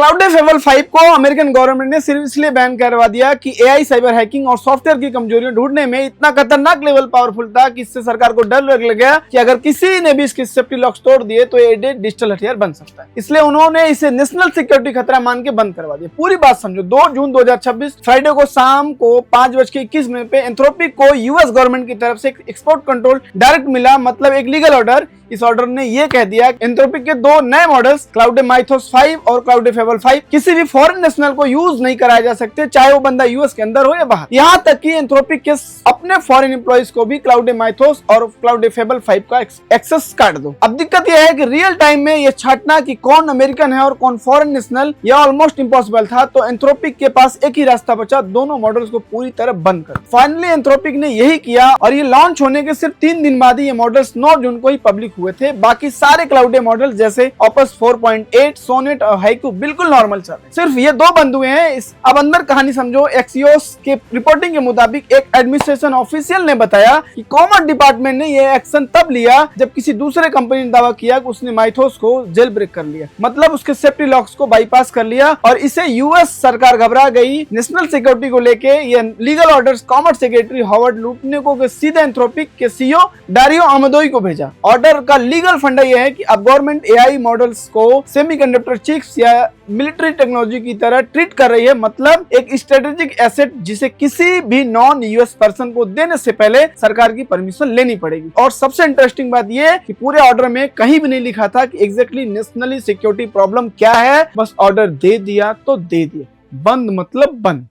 Cloud fable 5 को American government ने सिर्फ इसलिए बैन करवा दिया कि एआई साइबर हैकिंग और सॉफ्टवेयर की कमजोरियां ढूंढने में इतना खतरनाक लेवल पावरफुल था कि इससे सरकार को डर लग गया कि अगर किसी ने भी इसके सेफ्टी लॉक्स तोड़ दिए तो ये डिजिटल हथियार बन सकता है। इसलिए उन्होंने इसे नेशनल सिक्योरिटी खतरा मान के बंद करवा दिया। पूरी बात समझो, 2 जून 2026 फ्राइडे को शाम को 5:21 पे एंथ्रोपिक को यूएस गवर्नमेंट की तरफ से एक्सपोर्ट कंट्रोल डायरेक्ट मिला, मतलब एक लीगल ऑर्डर। इस ऑर्डर ने यह कह दिया एंथ्रोपिक के 2 नए मॉडल्स क्लाउड माइथोस 5 और क्लाउड फेबल 5 किसी भी फॉरेन नेशनल को यूज नहीं कराए जा सकते, चाहे वो बंदा यूएस के अंदर हो या बाहर। यहां तक कि एंथ्रोपिक के अपने फॉरेन एम्प्लॉइज को भी क्लाउड माइथोस और क्लाउड फेबल 5 का एक्सेस काट दो। अब दिक्कत यह है कि रियल टाइम में यह छांटना कि कौन अमेरिकन है और कौन फॉरेन नेशनल, यह ऑलमोस्ट इम्पॉसिबल था। तो एंथ्रोपिक के पास एक ही रास्ता बचा, दोनों मॉडल्स को पूरी तरह बंद कर। फाइनली एंथ्रोपिक ने यही किया और ये लॉन्च होने के सिर्फ 3 दिन बाद ही ये मॉडल्स 9 जून को ही पब्लिक हुए थे। बाकी सारे क्लाउड मॉडल जैसे ऑपस 4.8, सोनेट और हाइकू बिल्कुल नॉर्मल चल रहे। सिर्फ ये 2 बंद हुए हैं। अब अंदर कहानी समझो। एक्सियोस के रिपोर्टिंग के मुताबिक एक एडमिनिस्ट्रेशन ऑफिशियल ने बताया कि कॉमर्स डिपार्टमेंट ने यह एक्शन तब लिया जब किसी दूसरे कंपनी ने दावा किया कि उसने माइथोस को जेल ब्रेक कर लिया, मतलब उसके सेफ्टी लॉक्स को बाईपास कर लिया और इसे यूएस सरकार घबरा गई। नेशनल सिक्योरिटी को लेके ये legal orders commerce secretary Howard Lutnick को सीधे एंथ्रोपिक के सीईओ डारियो अमदोई को भेजा। ऑर्डर का लीगल फंडा यह है कि अब गवर्नमेंट एआई मॉडल्स को सेमीकंडक्टर चिप्स या मिलिट्री टेक्नोलॉजी की तरह ट्रीट कर रही है, मतलब एक स्ट्रेटेजिक एसेट जिसे किसी भी नॉन यूएस पर्सन को देने से पहले सरकार की परमिशन लेनी पड़ेगी। और सबसे इंटरेस्टिंग बात यह कि पूरे ऑर्डर में कहीं भी नहीं लिखा था कि एग्जैक्टली नेशनली सिक्योरिटी प्रॉब्लम क्या है, बस ऑर्डर दे दिया तो दे दिया, बंद मतलब बंद।